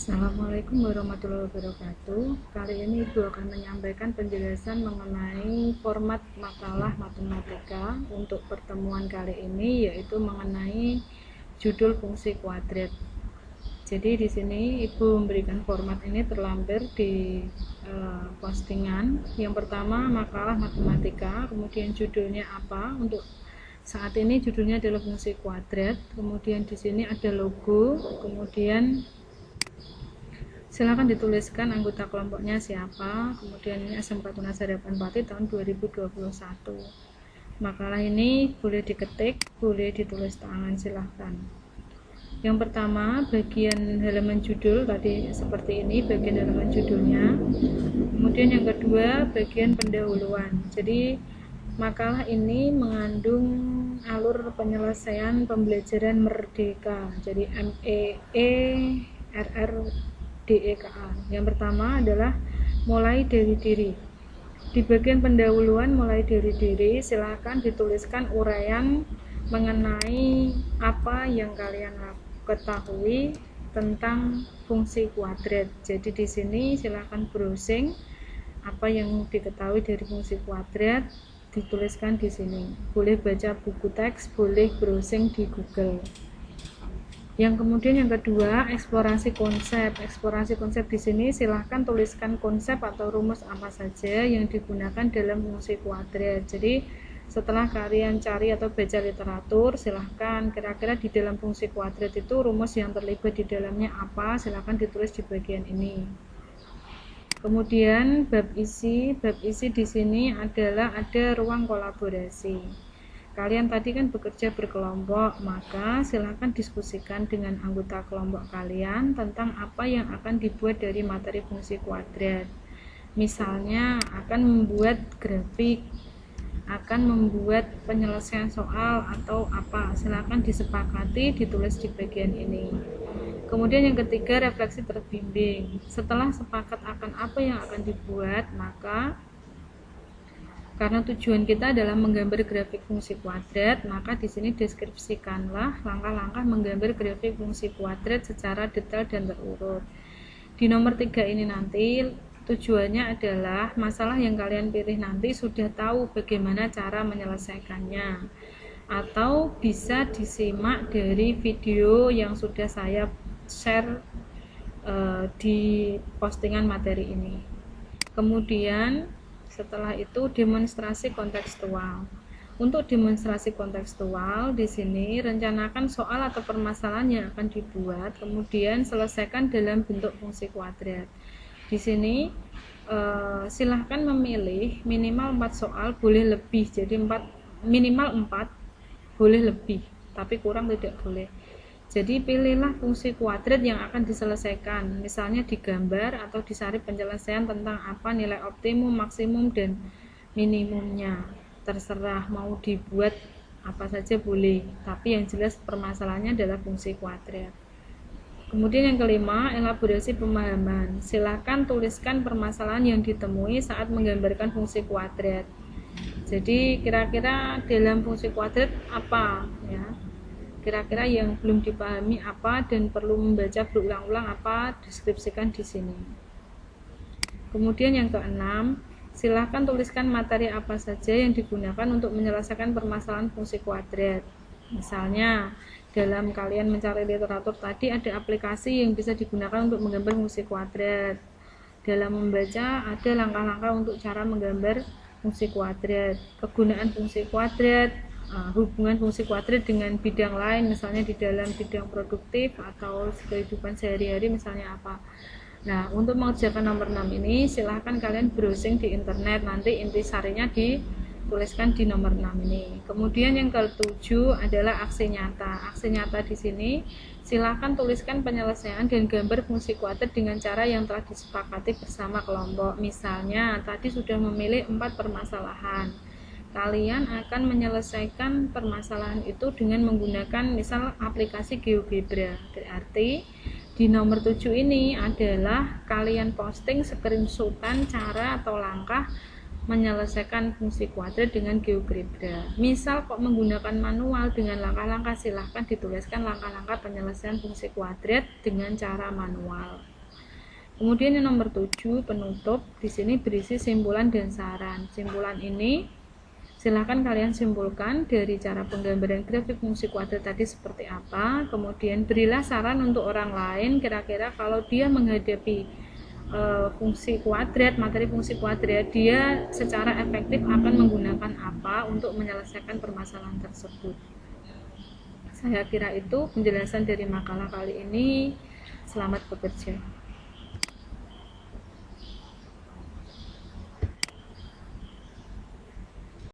Assalamualaikum warahmatullahi wabarakatuh. Kali ini Ibu akan menyampaikan penjelasan mengenai format makalah matematika untuk pertemuan kali ini, yaitu mengenai judul fungsi kuadrat. Jadi di sini Ibu memberikan format ini terlampir di postingan. Yang pertama makalah matematika, kemudian judulnya apa. Untuk saat ini judulnya adalah fungsi kuadrat. Kemudian di sini ada logo, kemudian silakan dituliskan anggota kelompoknya siapa, kemudian ini SMK Tunas Harapan Pati tahun 2021. Makalah ini boleh diketik, boleh ditulis tangan, silahkan. Yang pertama bagian halaman judul tadi seperti ini, bagian halaman judulnya. Kemudian yang kedua bagian pendahuluan. Jadi makalah ini mengandung alur penyelesaian pembelajaran merdeka, jadi MEERRDEKA. Yang pertama adalah mulai dari diri. Di bagian pendahuluan mulai dari diri, silakan dituliskan uraian mengenai apa yang kalian ketahui tentang fungsi kuadrat. Jadi di sini silakan browsing apa yang diketahui dari fungsi kuadrat, dituliskan di sini. Boleh baca buku teks, boleh browsing di Google. Yang kemudian yang kedua, eksplorasi konsep. Eksplorasi konsep di sini silahkan tuliskan konsep atau rumus apa saja yang digunakan dalam fungsi kuadrat. Jadi setelah kalian cari atau baca literatur, silahkan kira-kira di dalam fungsi kuadrat itu rumus yang terlibat di dalamnya apa, silahkan ditulis di bagian ini. Kemudian bab isi di sini adalah ada ruang kolaborasi. Kalian tadi kan bekerja berkelompok, maka silakan diskusikan dengan anggota kelompok kalian tentang apa yang akan dibuat dari materi fungsi kuadrat. Misalnya akan membuat grafik, akan membuat penyelesaian soal atau apa, silakan disepakati, ditulis di bagian ini. Kemudian yang ketiga, refleksi terbimbing. Setelah sepakat akan apa yang akan dibuat, maka karena tujuan kita adalah menggambar grafik fungsi kuadrat, maka di sini deskripsikanlah langkah-langkah menggambar grafik fungsi kuadrat secara detail dan terurut. Di nomor 3 ini nanti tujuannya adalah masalah yang kalian pilih nanti sudah tahu bagaimana cara menyelesaikannya, atau bisa disimak dari video yang sudah saya share di postingan materi ini. Kemudian setelah itu demonstrasi kontekstual. Untuk demonstrasi kontekstual di sini rencanakan soal atau permasalahan yang akan dibuat, kemudian selesaikan dalam bentuk fungsi kuadrat. Di sini silahkan memilih minimal 4 soal, boleh lebih. Jadi minimal 4, boleh lebih, tapi kurang tidak boleh. Jadi pilihlah fungsi kuadrat yang akan diselesaikan, misalnya digambar atau disari penyelesaian tentang apa nilai optimum, maksimum, dan minimumnya. Terserah mau dibuat apa saja boleh, tapi yang jelas permasalahannya adalah fungsi kuadrat. Kemudian yang kelima, elaborasi pemahaman. Silakan tuliskan permasalahan yang ditemui saat menggambarkan fungsi kuadrat. Jadi kira-kira dalam fungsi kuadrat apa ya? Kira-kira yang belum dipahami apa dan perlu membaca berulang-ulang apa, deskripsikan di sini. Kemudian yang keenam, silakan tuliskan materi apa saja yang digunakan untuk menyelesaikan permasalahan fungsi kuadrat. Misalnya dalam kalian mencari literatur tadi ada aplikasi yang bisa digunakan untuk menggambar fungsi kuadrat. Dalam membaca ada langkah-langkah untuk cara menggambar fungsi kuadrat, kegunaan fungsi kuadrat, hubungan fungsi kuadrat dengan bidang lain, misalnya di dalam bidang produktif atau kehidupan sehari-hari misalnya apa. Nah, untuk mengerjakan nomor 6 ini silahkan kalian browsing di internet, nanti intisarinya dituliskan di nomor 6 ini. Kemudian yang ke-7 adalah aksi nyata. Aksi nyata di sini silahkan tuliskan penyelesaian dan gambar fungsi kuadrat dengan cara yang telah disepakati bersama kelompok. Misalnya tadi sudah memilih 4 permasalahan. Kalian akan menyelesaikan permasalahan itu dengan menggunakan misal aplikasi GeoGebra. Berarti di nomor 7 ini adalah kalian posting screenshotan cara atau langkah menyelesaikan fungsi kuadrat dengan GeoGebra. Misal kok menggunakan manual dengan langkah-langkah, silahkan dituliskan langkah-langkah penyelesaian fungsi kuadrat dengan cara manual. Kemudian yang nomor 7, penutup. Di sini berisi simpulan dan saran. Simpulan ini silahkan kalian simpulkan dari cara penggambaran grafik fungsi kuadrat tadi seperti apa. Kemudian berilah saran untuk orang lain, kira-kira kalau dia menghadapi fungsi kuadrat, materi fungsi kuadrat, dia secara efektif akan menggunakan apa untuk menyelesaikan permasalahan tersebut. Saya kira itu penjelasan dari makalah kali ini. Selamat bekerja.